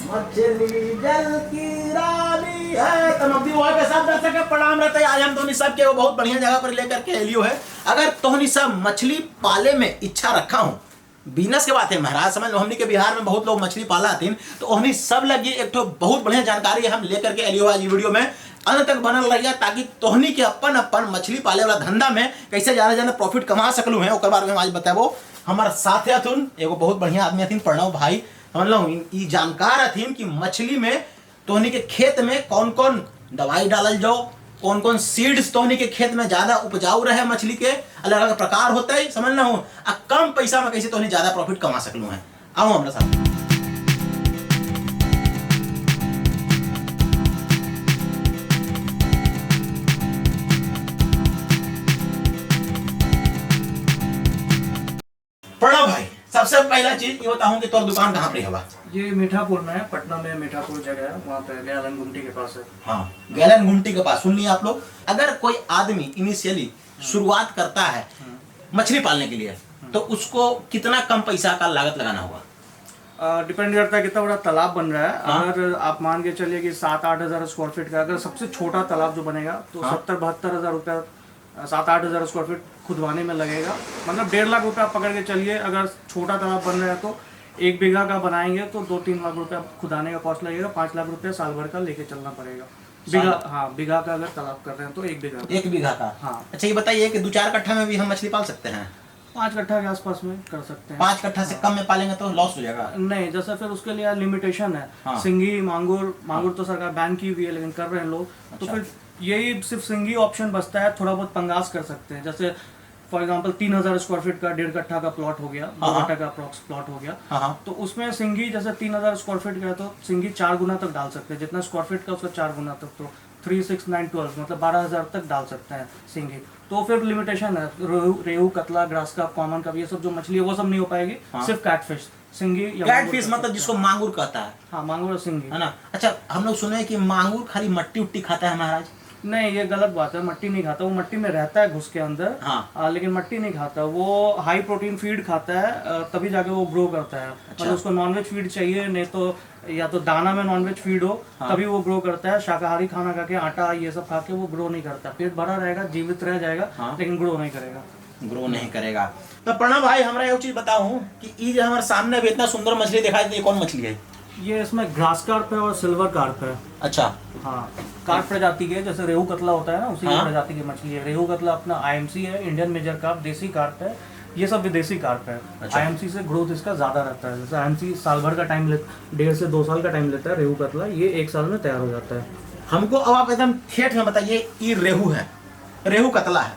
मछली जल की रानी है। तो नब्बी वो के साथ दर्शक के प्रणाम रहते हैं। आज हम तोहनी सब के वो बहुत बढ़िया जगह पर लेकर के एलियो है। अगर तोहनी सब मछली पाले में इच्छा रखा हूँ, बिजनेस के बात है महाराज, समझ लो हमनी के बिहार में बहुत लोग मछली पाला हथिन, तो हमनी सब लगी एक तो बहुत बढ़िया जानकारी हम लेकर के एलियो आज वीडियो में अंत तक बनल रहिए, ताकि तोहनी के अपन अपन मछली पाले वाला धंधा में कैसे जाना प्रॉफिट कमा सकलू है ओकर बारे में हम आज बताबो। हमारे साथ हथुन एगो बहुत बढ़िया आदमी हथिन प्रणव भाई, समझ लो ई जानकार हथिन कि मछली में तोहनी के खेत में कौन कौन दवाई डालल जाओ, कौन कौन सीड्स तोहनी के खेत में ज्यादा उपजाऊ रहे, मछली के अलग अलग प्रकार होते हैं, समझ ना हो आ कम पैसा में कैसे तोहनी ज्यादा प्रॉफिट कमा सकलू है। आओ हमारे साथ। प्रणव भाई, सबसे पहला चीज ये बताऊं कि तोर दुकान कहाँ पे है? ये मीठापुर में है, पटना में मीठापुर जगह है, वहाँ पे गैलन गुमटी के पास है। हाँ, गैलन गुमटी के पास। सुन लिया आप लोग। अगर कोई आदमी इनिशियली शुरुआत करता है मछली पालने के लिए, तो उसको कितना कम पैसा का लागत लगाना होगा? डिपेंड करता है कितना बड़ा तालाब बन रहा है। हाँ? अगर आप मान के चलिए कि 7-8 हज़ार स्क्वायर फीट का, अगर सबसे छोटा तालाब जो बनेगा तो हाँ? 70-72 हज़ार रुपया 7-8 हज़ार स्क्वायर फीट खुदवाने में लगेगा। मतलब 1.5 लाख रुपया पकड़ के चलिए। अगर छोटा तालाब बन रहा है तो 1 बीघा का बनाएंगे तो 2-3 लाख रुपया खुदाने का कॉस्ट लगेगा। 5 लाख रुपया साल भर का लेके चलना पड़ेगा। बीघा, हाँ बीघा का अगर तालाब कर रहे हैं तो 1 बीघा। 1 बीघा का? हाँ। अच्छा ये बताइए कि 2-4 कट्ठा में भी हम मछली पाल सकते हैं? 5 कट्ठा के आसपास में कर सकते हैं। 5 कट्ठा से कम में पालेंगे तो लॉस हो जाएगा? नहीं, जैसे फिर उसके लिए लिमिटेशन है। हाँ। सिंगी, मांगुर तो सरकार बैन की हुई है, लेकिन कर रहे हैं लोग। तो अच्छा। फिर यही सिर्फ सिंगी ऑप्शन बचता है। थोड़ा बहुत पंगास कर सकते हैं, जैसे फॉर एग्जांपल 3000 स्क्वायर फीट का 1.5 कट्ठा का प्लॉट हो गया, 2 कट्ठा का अप्रॉक्स प्लॉट हो गया। हाँ। तो उसमें सिंगी जैसे 3000 स्क्वायर फीट का है तो सिंगी 4 गुना तक डाल सकते हैं। जितना स्क्वायर फीट का उसका 4 गुना तक, तो 3, 6, 9, 12 मतलब 12,000 तक डाल सकते हैं सिंगी। तो फिर लिमिटेशन है। रेहू, कतला, ग्रास का, कॉमन का, ये सब जो मछली है वो सब नहीं हो पाएगी। हाँ। सिर्फ कैटफिश, सिंगी या कैटफिश मतलब जिसको मांगुर कहता है? हाँ, मांगुर और सिंगी, है ना। अच्छा, हम लोग सुने कि मांगुर खाली मट्टी उट्टी खाता है महाराज? नहीं, ये गलत बात है। मट्टी नहीं खाता वो, मट्टी में रहता है घुस के अंदर। हाँ। लेकिन मट्टी नहीं खाता वो, हाई प्रोटीन फीड खाता है, तभी जाके वो ग्रो करता है। अच्छा। मतलब उसको नॉनवेज फीड चाहिए, नहीं तो या तो दाना में नॉनवेज फीड हो। हाँ। तभी वो ग्रो करता है। शाकाहारी खाना खा के, आटा ये सब खा के वो ग्रो नहीं करता। पेट भरा रहेगा, जीवित रह जाएगा। हाँ। लेकिन ग्रो नहीं करेगा। ग्रो नहीं करेगा। तो प्रणव भाई, हमरा एक चीज बताऊं कि ये जो हमारे सामने भी इतना सुंदर मछली दिखाई दे, कौन मछली है? ये इसमें ग्रास कार्प है और सिल्वर कार्प है। अच्छा। हाँ, कार्प प्रजाति के, जैसे रेहू कतला होता है ना, उसी हाँ? प्रजाति की मछली है। रेहू कतला अपना IMC है, इंडियन मेजर कार्प, देसी कार्प है। ये सब विदेशी कार्प है। अच्छा। IMC से ग्रोथ इसका ज्यादा रहता है। जैसे IMC साल भर का टाइम लेता, 1.5 से 2 साल का टाइम लेता है। रेहू कतला ये 1 साल में तैयार हो जाता है। हमको अब आप एकदम ठेठ में बताइए, ये रेहू है, रेहू कतला है,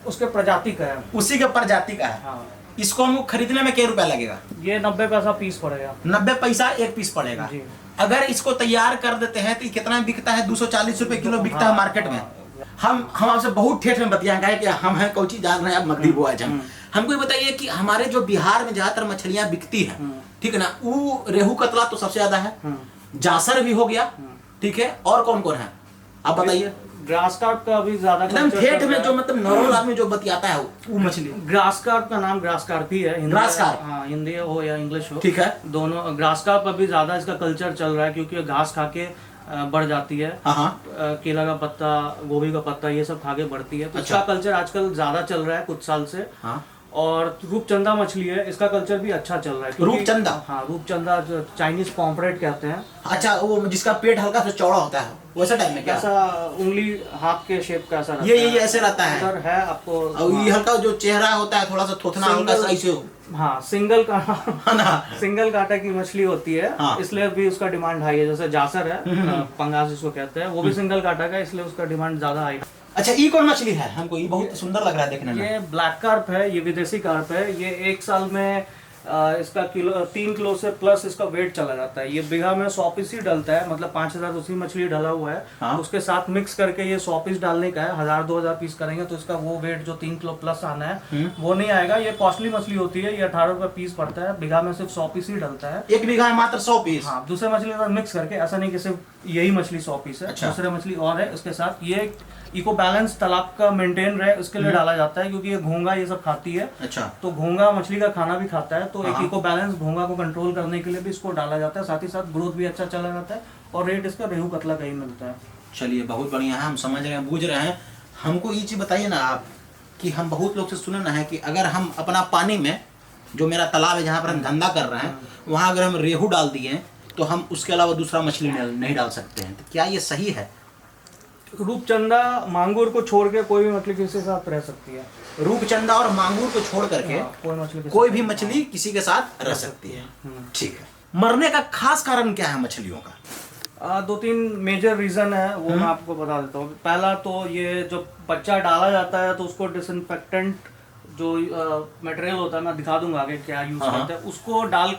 उसके प्रजाति का है, उसी के प्रजाति का है। हाँ। इसको हमको खरीदने में क्या रुपया लगेगा? ये 90 पैसा पीस पड़ेगा। 90 पैसा एक पीस पड़ेगा जी। अगर इसको तैयार कर देते हैं तो ये कितना बिकता है? 240 रुपए किलो बिकता है मार्केट में। हम आपसे बहुत ठेठ में बतियाएंगे कि हम हैं कौची जान रहे हैं, अब मगधी बुआ जम। हमको ये बताइए कि हमारे जो बिहार में ज्यादातर मछलियां बिकती है, ठीक है ना, वो रेहू कतला तो सबसे ज्यादा है, जासर भी हो गया, ठीक है, और कौन कौन है आप बताइए? ग्रास कार्प का अभी ज्यादा एकदम ठेठ में जो मतलब नॉर्मल आदमी जो बतियाता है वो मछली। ग्रास कार्प का नाम ग्रास कार्प ही है। Grass carp? हाँ, हिंदी हो या इंग्लिश हो, ठीक है। दोनों। ग्रास कार्प अभी ज्यादा इसका कल्चर चल रहा है, क्योंकि घास खा के बढ़ जाती है। हाँ। केला का पत्ता, गोभी का पत्ता, ये सब खा के बढ़ती है। तो अच्छा। इसका कल्चर आजकल ज्यादा चल रहा है कुछ साल से। हाँ। और रूपचंदा मछली है, इसका कल्चर भी अच्छा चल रहा है। क्योंकि- रूपचंदा? हाँ, रूपचंदा जो चाइनीज पॉम्फ्रेट कहते हैं। अच्छा, वो जिसका पेट हल्का सा चौड़ा होता है, वैसा टाइप में क्या? ऐसा उंगली हाथ के शेप का ऐसा रहता ये ऐसे रहता है। सर है आपको। और ये हल्का जो चेहरा होता है, थोड़ा सा थोथना हल्का सा ऐसे हो। हाँ, सिंगल का है ना। सिंगल कांटा की मछली होती है। हाँ। इसलिए भी उसका डिमांड हाई है। जैसे जासर है, पंगास जिसको कहते हैं, वो भी सिंगल कांटा का, इसलिए उसका डिमांड ज्यादा हाई। अच्छा, ये कौन मछली है? हमको ये बहुत सुंदर लग रहा है देखने में। ये ब्लैक कार्प है, ये विदेशी कार्प है। ये 1 साल में इसका 3 किलो से प्लस इसका वेट चला जाता है। ये बीघा में 100 पीस ही डलता है, मतलब 5000 उसी मछली डला हुआ है। हाँ। उसके साथ मिक्स करके ये 100 पीस डालने का है। 1000-2000 पीस करेंगे तो इसका वो वेट जो 3 किलो प्लस आना है वो नहीं आएगा। ये कॉस्टली मछली होती है। ये 18 रुपए पीस पड़ता है। बीघा में सिर्फ 100 पीस ही डलता है। 1 बीघा में मात्र 100 पीस? हाँ, दूसरे मछली के साथ मिक्स करके, ऐसा नहीं कि सिर्फ यही मछली 100 पीस है। अच्छा। दूसरे मछली और है उसके साथ। ये इको बैलेंस तालाब का मेंटेन रहे उसके लिए डाला जाता है, क्योंकि ये घोंगा ये सब खाती है। अच्छा। तो घोंगा मछली का खाना भी खाता है, तो एक इको बैलेंस भोंगा को कंट्रोल करने के लिए भी इसको डाला जाता है, साथ ही साथ ग्रोथ भी अच्छा चला जाता है और रेट इसका रेहू कतला का ही मिलता है। चलिए बहुत बढ़िया है, हम समझ रहे हैं, बूझ रहे हैं। हमको ये चीज़ बताइए ना आप कि हम बहुत लोग से सुने ना है कि अगर हम अपना पानी में, जो मेरा तालाब है जहाँ पर हम धंधा कर रहे हैं, वहाँ अगर हम रेहू डाल दिए हैं तो हम उसके अलावा दूसरा मछली नहीं डाल सकते हैं, तो क्या ये सही है? रूपचंदा मांगुर को छोड़ के कोई भी मछली किसी के साथ रह सकती है। रूपचंदा और मांगुर को छोड़ करके कोई भी मछली किसी के साथ रह सकती है। ठीक है। मरने का खास कारण क्या है मछलियों का? 2-3 मेजर रीजन है, वो मैं आपको बता देता हूँ। पहला तो ये जो बच्चा डाला जाता है तो उसको डिसइंफेक्टेंट जो मटेरियल होता है, मैं दिखा दूंगा आगे क्या यूज करते हैं, उसको डालने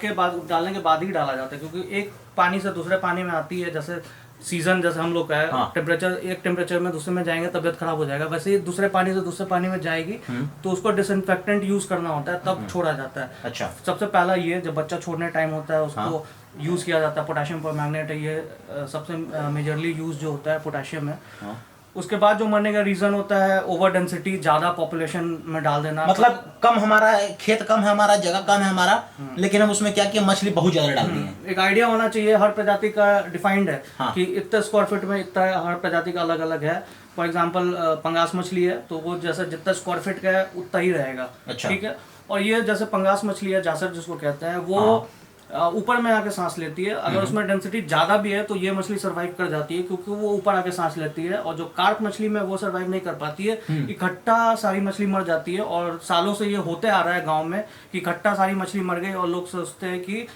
के बाद ही डाला जाता है, क्योंकि एक पानी से दूसरे पानी में आती है, जैसे सीजन जैसे हम लोग का है, टेम्परेचर एक टेम्परेचर में दूसरे में जाएंगे तबियत खराब हो जाएगा, वैसे ही दूसरे पानी से दूसरे पानी में जाएगी तो उसको डिसइंफेक्टेंट यूज करना होता है, तब छोड़ा जाता है। अच्छा। सबसे पहला ये जब बच्चा छोड़ने टाइम होता है उसको यूज किया जाता है। पोटेशियम परमैंगनेट है ये सबसे मेजरली यूज जो होता है पोटेशियम है। उसके बाद जो मरने का रीजन होता है ओवर डेंसिटी, ज्यादा पॉपुलेशन में डाल देना, मतलब कम हमारा खेत कम है, हमारा जगह कम है हमारा, लेकिन हम उसमें क्या किया, मछली बहुत ज्यादा डाल दी है। एक आइडिया होना चाहिए, हर प्रजाति का डिफाइंड है कि इतने स्क्वायर फीट में इतना, हर प्रजाति का अलग अलग है। फॉर एग्जाम्पल पंगास मछली है तो वो जैसे जितना स्क्वायर फीट का है उतना ही रहेगा। अच्छा। ठीक है। और ये जैसे पंगास मछली है, जासर जिसको कहते हैं, वो ऊपर में आके सांस लेती है। अगर उसमें डेंसिटी ज्यादा भी है तो ये मछली सरवाइव कर जाती है, क्योंकि वो ऊपर आके सांस लेती है। और जो कार्प मछली में वो सरवाइव नहीं कर पाती है, इकट्ठा सारी मछली मर जाती है। और सालों से ये होते आ रहा है गांव में कि इकट्ठा सारी मछली मर गई और लोग सोचते हैं कि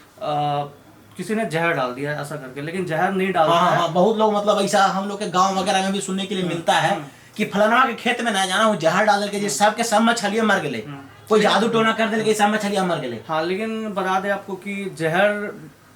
किसी ने जहर डाल दिया है ऐसा करके, लेकिन जहर नहीं डालता है। बहुत लोग मतलब ऐसा हम लोग के गाँव वगैरह में भी सुनने के लिए मिलता है कि फलाना के खेत में ना जाना, वो जहर डाल के सब के सब मछलियां मर गए, कोई जादू टोना कर दे सब मछलियां मर गए। हाँ, लेकिन बता दें आपको कि जहर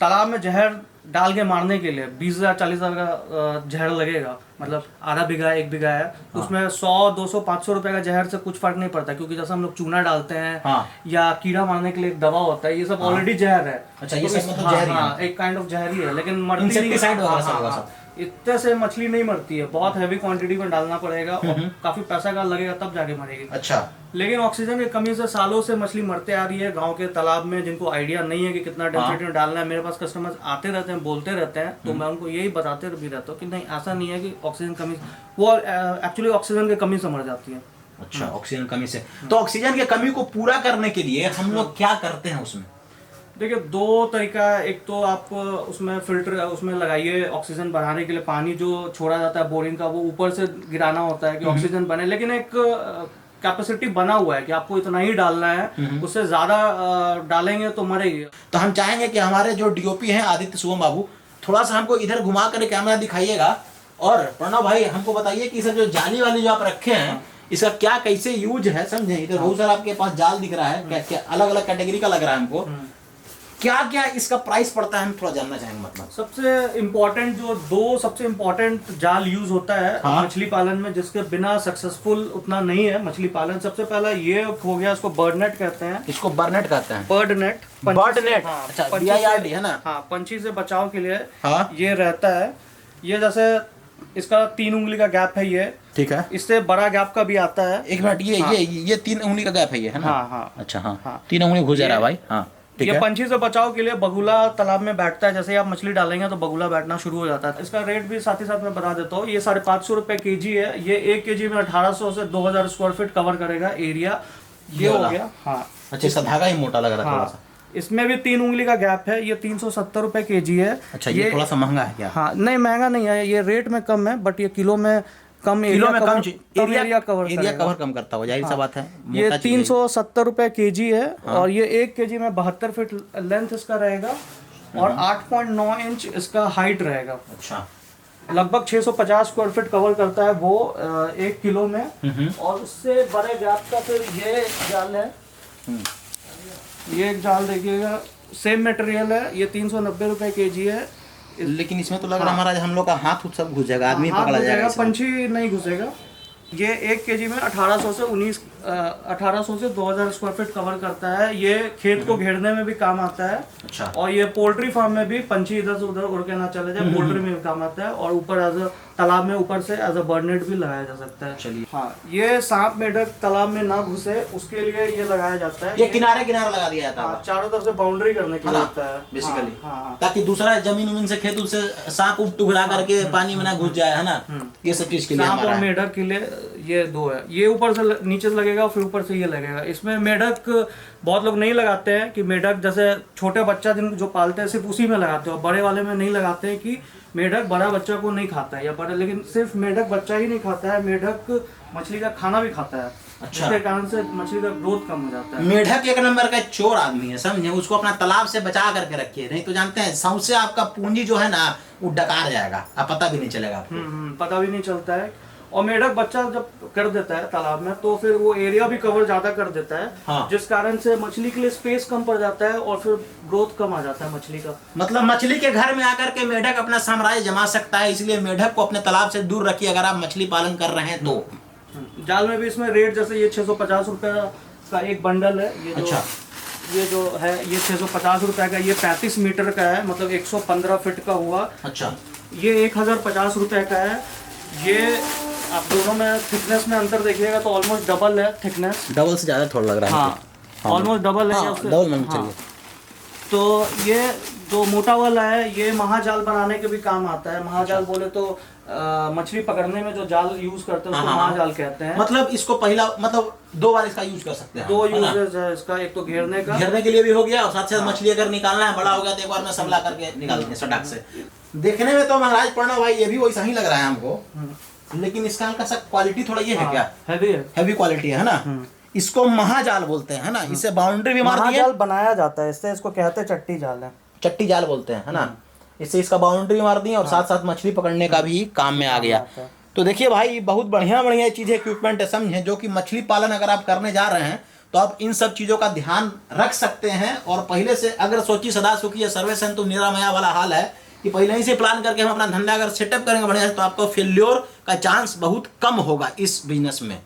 तालाब में जहर डाल के मारने के लिए 20,000-40,000 का जहर लगेगा। मतलब आधा बीघा 1 बीघा है तो उसमें 100-200-500 रुपए का जहर से कुछ फर्क नहीं पड़ता, क्योंकि जैसे हम लोग चूना डालते हैं या कीड़ा मारने के लिए एक दवा होता है, ये सब ऑलरेडी जहर है। अच्छा, ये सब मतलब जहर है, एक काइंड ऑफ जहर ही है, लेकिन मरती नहीं। इतने से मछली नहीं मरती है, बहुत हैवी क्वांटिटी में डालना पड़ेगा और काफी पैसा का लगेगा तब जाके मरेगी। अच्छा। लेकिन ऑक्सीजन की कमी से सालों से मछली मरते आ रही है गांव के तालाब में, जिनको आइडिया नहीं है कि कितना डेंसिटी में डालना है। मेरे पास कस्टमर्स आते रहते हैं, बोलते रहते हैं, तो मैं उनको यही बताते भी रहता हूँ कि नहीं, ऐसा नहीं है कि ऑक्सीजन कमी, वो एक्चुअली ऑक्सीजन की कमी से मर जाती है। अच्छा, ऑक्सीजन कमी से। तो ऑक्सीजन की कमी को पूरा करने के लिए हम लोग क्या करते हैं उसमें? देखिए, 2 तरीका है। एक तो आप उसमें फिल्टर उसमें लगाइए, ऑक्सीजन बढ़ाने के लिए पानी जो छोड़ा जाता है बोरिंग का वो ऊपर से गिराना होता है कि ऑक्सीजन बने, लेकिन एक कैपेसिटी बना हुआ है कि आपको इतना ही डालना है, उससे ज्यादा डालेंगे तो मरेगी। तो हम चाहेंगे कि हमारे जो डीओपी हैं आदित्य शुभम बाबू, थोड़ा सा हमको इधर घुमा कर कैमरा दिखाइएगा और प्रणव भाई हमको बताइए कि सर जो जाली वाली जो आप रखे हैं इसका क्या कैसे यूज है, समझे? इधर बहुत सारा आपके पास जाल दिख रहा है, क्या अलग अलग कैटेगरी का लग रहा है हमको, क्या क्या इसका प्राइस पड़ता है, हम थोड़ा जानना चाहेंगे। मतलब सबसे इम्पोर्टेंट जो 2 सबसे इम्पोर्टेंट जाल यूज होता है मछली पालन में, जिसके बिना सक्सेसफुल उतना नहीं है मछली पालन। सबसे पहला ये हो गया, इसको बर्ड नेट कहते हैं। इसको बर्ड नेट कहते हैं? Bird net, bird net. अच्छा, BIRD है ना? हाँ, पंछी से बचाव के लिए ये रहता है। ये जैसे इसका 3 उंगली का गैप है ये, ठीक है। इससे बड़ा गैप का भी आता है। एक मिनट, ये 3 उंगली का गैप है ये, है ना? हाँ। अच्छा, हाँ 3 उंगली घुस जा रहा है भाई। हाँ, ये पंछी से बचाव के लिए बगुला तालाब में बैठता है, जैसे ही आप मछली डालेंगे तो बगुला बैठना शुरू हो जाता है। इसका रेट भी साथ ही साथ मैं बता देता हूँ। ये 550 रुपए kg है। ये 1 kg में 1800 से 2000 स्क्वायर फीट कवर करेगा एरिया। ये हो गया। हाँ, अच्छा, इसका धागा ही मोटा लग रहा है थोड़ा सा। इसमें भी 3 उंगली का गैप है। ये 370 रुपए kg है। अच्छा, ये थोड़ा सा महंगा है क्या? हाँ, नहीं महंगा नहीं है, ये रेट में कम है, बट ये किलो में कम एरिया कवर कम करता हो, जाहिर सा बात है। ये 370 रुपए kg है। और ये 1 kg में 72 फीट लेंथ इसका रहेगा और 8.9 इंच इसका हाइट रहेगा। अच्छा, लगभग 650 स्क्वायर फीट कवर करता है वो 1 किलो में। और उससे बड़े गैप का फिर ये जाल है। ये एक जाल देखिएगा, सेम मटेरियल है, ये 390 रुपए kg है। लेकिन इसमें तो लग रहा है हमारा हम लोग का हाथ सब घुस जाएगा, आदमी पकड़ा जाएगा, पंछी नहीं घुसेगा। ये 1 kg में 1800 से 1800 से 2000 स्क्वायर फीट कवर करता है। ये खेत को घेरने में भी काम आता है। अच्छा। और ये पोल्ट्री फार्म में भी पंछी इधर से उधर उड़ के ना चले जाए, पोल्ट्री में भी काम आता है। और ऊपर एज अ तालाब में ऊपर से एज अ बर्ड नेट भी लगाया जा सकता है। चलिए। हाँ, ये सांप मेढक तालाब में ना घुसे उसके लिए ये लगाया जाता है। ये किनारे किनारे लगा दिया जाता है। हाँ, चारों तरफ से बाउंड्री करने के लिए होता है बेसिकली। हाँ, ताकि दूसरा जमीन उमीन से खेत से सांप उप टुकड़ा करके पानी में ना घुस जाए, है ना। ये सब चीज के लिए सांप हमारा और है। मेढक के लिए ये दो है। ये ऊपर से नीचे से लगेगा, फिर ऊपर से ये लगेगा। इसमें मेढक बहुत लोग नहीं लगाते हैं कि मेढक जैसे छोटे बच्चा जिन जो पालते हैं सिर्फ उसी में लगाते हैं, और बड़े वाले में नहीं लगाते हैं कि मेढक बड़ा बच्चा को नहीं खाता है या बड़ा, लेकिन सिर्फ मेढक बच्चा ही नहीं खाता है, मेढक मछली का खाना भी खाता है। अच्छा। जिसके कारण से मछली का ग्रोथ कम हो जाता है। मेढक एक नंबर का चोर आदमी है, समझे। उसको अपना तालाब से बचा करके रखिए, नहीं तो जानते हैं सौंसे आपका पूंजी जो है ना वो डकार जाएगा, आप पता भी नहीं चलेगा आपको। पता भी नहीं चलता है। और मेढक बच्चा जब कर देता है तालाब में तो फिर वो एरिया भी कवर ज्यादा कर देता है। हाँ। जिस कारण से मछली के लिए स्पेस कम पड़ जाता है और फिर ग्रोथ कम आ जाता है मछली का। मतलब मछली के घर में आकर के मेढक अपना साम्राज्य जमा सकता है, इसलिए मेढक को अपने तालाब से दूर रखिए अगर आप मछली पालन कर रहे हैं तो। जाल में भी इसमें रेट जैसे ये 650 रुपए का एक बंडल है। ये जो अच्छा। ये जो है ये 650 रुपए का, ये 35 मीटर का है, मतलब 115 फीट का हुआ। अच्छा। ये 1050 रुपए का है। ये आप दोनों में थिकनेस में अंतर देखिएगा तो ऑलमोस्ट डबल है थिकनेस। डबल से ज्यादा थोड़ा लग रहा है। हाँ, ऑलमोस्ट डबल है। हाँ, डबल में चलिए। तो ये जो मोटा वाला है ये महाजाल बनाने के भी काम आता है। महाजाल बोले तो मछली पकड़ने में जो जाल यूज करते हैं उसको महाजाल कहते हैं। मतलब इसको पहला मतलब 2 बार इसका यूज कर सकते हैं। दो यूजेस है इसका, एक तो घेरने का, घेरने के लिए भी हो गया और साथ साथ मछली अगर निकालना है बड़ा हो गया तो एक बार में सबला करके निकाल देंगे सटाक से। देखने में तो महाराज प्रणव भाई ये भी वैसा ही लग रहा है हमको, लेकिन इसका हल्का सा क्वालिटी थोड़ा ये है क्या, हैवी है, हैवी क्वालिटी है ना। इसको महाजाल बोलते हैं, है ना। इससे बाउंड्री भी मार दी है। महाजाल बनाया जाता है इससे, इसको कहते हैं चट्टी जाल है। चट्टी जाल बोलते हैं, है ना। इससे इसका बाउंड्री मार दी और साथ साथ मछली पकड़ने का भी काम में आ गया। तो देखिए भाई बहुत बढ़िया बढ़िया चीज़ है, इक्विपमेंट है, समझे। जो कि मछली पालन अगर आप करने जा रहे हैं तो आप इन सब चीज़ों का ध्यान रख सकते हैं। और पहले से अगर सोची सदा सुखी सर्वे संतु निरामया वाला हाल है कि पहले ही से प्लान करके हम अपना धंधा अगर सेटअप करेंगे बढ़िया से तो आपको फेल्योर का चांस बहुत कम होगा इस बिजनेस में।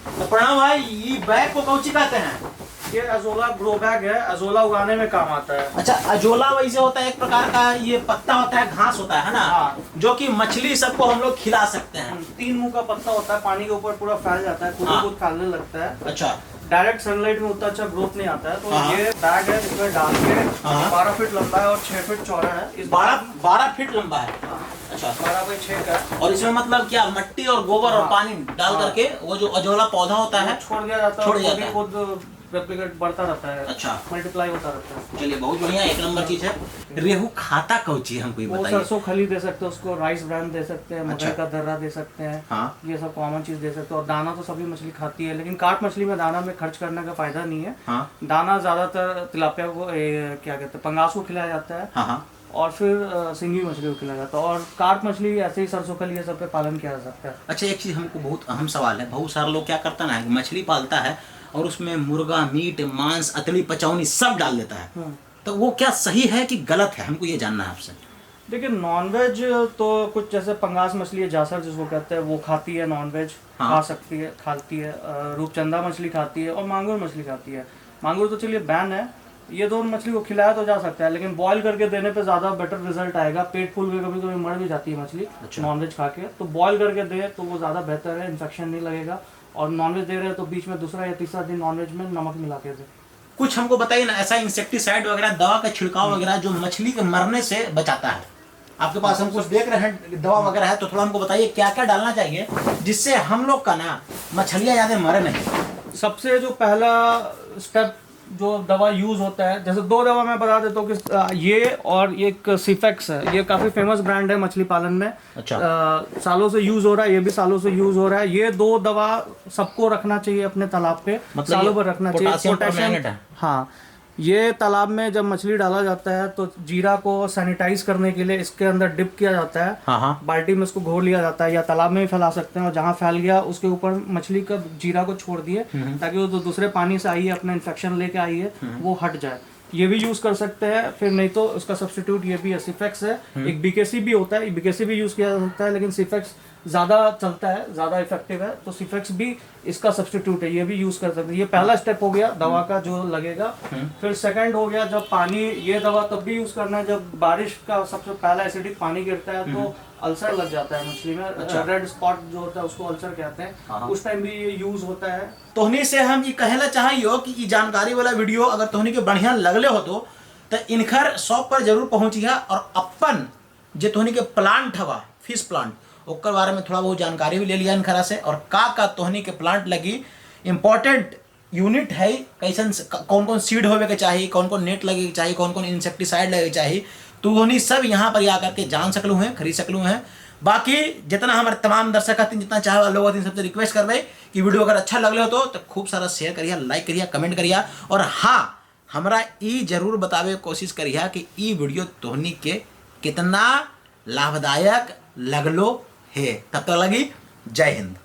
तो प्रणाम भाई, ये बैग को कौची कहते हैं? ये अजोला ग्रो बैग है, अजोला उगाने में काम आता है। अच्छा, अजोला वैसे होता है एक प्रकार का ये पत्ता होता है, घास होता है ना। हाँ। जो कि मछली सबको हम लोग खिला सकते हैं। 3 मुंह का पत्ता होता है, पानी के ऊपर पूरा फैल जाता है, खुद खुद फैलने लगता है। अच्छा। डायरेक्ट सनलाइट में उतना अच्छा ग्रोथ नहीं आता है। तो ये बैग है, इसमें डाल के 12 फीट लंबा है और 6 फीट चौड़ा है। इस 12 फीट लंबा है। अच्छा, 12 बाई 6 का है। और इसमें मतलब क्या मट्टी और गोबर और पानी डाल करके वो जो अजोला पौधा होता है छोड़ दिया जाता छोड़ है, जाता है। खुद रेप्लिकेट बढ़ता रहता है। अच्छा, मल्टीप्लाई होता रहता है। चलिए बहुत बढ़िया, एक नंबर चीज है। रेहू खाता कौची है हमको ये वो बताइए। सरसों खली दे सकते हैं उसको, राइस ब्रांड दे सकते हैं, अच्छा। मटर का दर्रा दे सकते हैं। हाँ। ये सब कॉमन चीज दे सकते हैं। और दाना तो सभी मछली खाती है, लेकिन काट मछली में दाना में खर्च करने का फायदा नहीं है। हाँ। दाना ज्यादातर तिलापिया को क्या कहते हैं, पंगास को खिलाया जाता है। हाँ हाँ। और फिर सिंगी मछली को खिलाया जाता है। और काट मछली ऐसे ही सरसों खली ये सब पे पालन किया जा सकता है। अच्छा, एक चीज हमको बहुत अहम सवाल है। बहुत सारे लोग क्या करता है ना, मछली पालता है और उसमें मुर्गा मीट मांस अतली पचौनी सब डाल देता है। तो वो क्या सही है कि गलत है, हमको ये जानना है आपसे। देखिए नॉनवेज तो कुछ जैसे पंगास मछली है, जासर जिसको कहते हैं, वो खाती है नॉनवेज। हाँ। खा सकती है, खाती है। रूपचंदा मछली खाती है और मांगुर मछली खाती है। मांगुर तो चलिए बैन है, ये दोनों मछली को खिलाया तो जा सकता है, लेकिन बॉईल करके देने पे ज़्यादा बेटर रिजल्ट आएगा। पेट फूल के कभी कभी मर भी जाती है मछली। अच्छा। नॉनवेज खा के तो बॉईल करके दे तो वो ज़्यादा बेहतर है, इन्फेक्शन नहीं लगेगा। और नॉनवेज दे रहे हैं तो बीच में दूसरा या तीसरा दिन नॉनवेज में नमक मिला के दे। कुछ हमको बताइए ना, ऐसा इंसेक्टिसाइड वगैरह दवा का छिड़काव वगैरह जो मछली के मरने से बचाता है। आपके पास हम कुछ देख रहे हैं दवा वगैरह है, तो थोड़ा हमको बताइए क्या क्या डालना चाहिए जिससे हम लोग का ना मछलियाँ ज़्यादा मरे नहीं। सबसे जो पहला स्टेप जो दवा यूज होता है, जैसे 2 दवा मैं बता देता हूँ कि ये और एक सिफेक्स है। ये काफी फेमस ब्रांड है मछली पालन में। अच्छा। सालों से यूज हो रहा है, ये भी सालों से यूज हो रहा है। ये 2 दवा सबको रखना चाहिए अपने तालाब पे, मतलब सालों भर रखना चाहिए। पोटासियम परमैंगनेट है। हाँ, ये तालाब में जब मछली डाला जाता है तो जीरा को सैनिटाइज करने के लिए इसके अंदर डिप किया जाता है। हाँ हाँ। बाल्टी में इसको घोल लिया जाता है या तालाब में भी फैला सकते हैं। और जहाँ फैल गया उसके ऊपर मछली का जीरा को छोड़ दिए ताकि वो जो दूसरे पानी से आई है अपना इन्फेक्शन लेके आई है वो हट जाए। ये भी यूज कर सकते हैं। फिर नहीं तो उसका सब्स्टिट्यूट ये भी है, सिफेक्स है। एक बीकेसी भी होता है, बीकेसी भी यूज किया जा सकता है, लेकिन सिफेक्स ज़्यादा चलता है, ज़्यादा इफेक्टिव है, तो सिफेक्स भी इसका सब्स्टिट्यूट है, ये भी यूज़ कर सकते हैं। ये पहला स्टेप हो गया दवा का जो लगेगा। फिर सेकंड हो गया जब पानी, ये दवा तब भी यूज़ करना है जब बारिश का सबसे पहला एसिडिक पानी गिरता है तो अल्सर लग जाता है मछली में। अच्छा। रेड स्पॉट जो होता है उसको अल्सर कहते हैं, उस टाइम भी ये यूज़ होता है। तोहनी से हम ये कहना चाहिए कि ई जानकारी वाला वीडियो अगर तोहनी के बढ़िया लगले हो तो इनखर शॉप पर जरूर पहुंचिया और अपन जे तोहनी के प्लांट हवा फिश प्लांट ओकर बारे में थोड़ा बहुत जानकारी भी ले लिया इनखरा से, और का तोहनी के प्लांट लगी इम्पोर्टेंट यूनिट है, कैसन कौन कौन सीड होवे के चाहिए, कौन कौन नेट लगे के चाहिए, कौन कौन इंसेक्टिसाइड लगे के चाहिए, तो तोहनी सब यहाँ पर आकर के जान सकलू हैं, खरीद सकलू हैं। बाकी जितना हमारे तमाम दर्शक हथिन, जितना चाहे वाले लोग हथिन, सबसे रिक्वेस्ट करबे कि वीडियो अगर अच्छा लगले हो तो खूब सारा शेयर करिए, लाइक करिए, कमेंट करिए, और हाँ हमरा ई जरूर बतावे कोशिश करिए कि ई वीडियो तोहनी के कितना लाभदायक लगलो है। तब तक लगी, जय हिंद।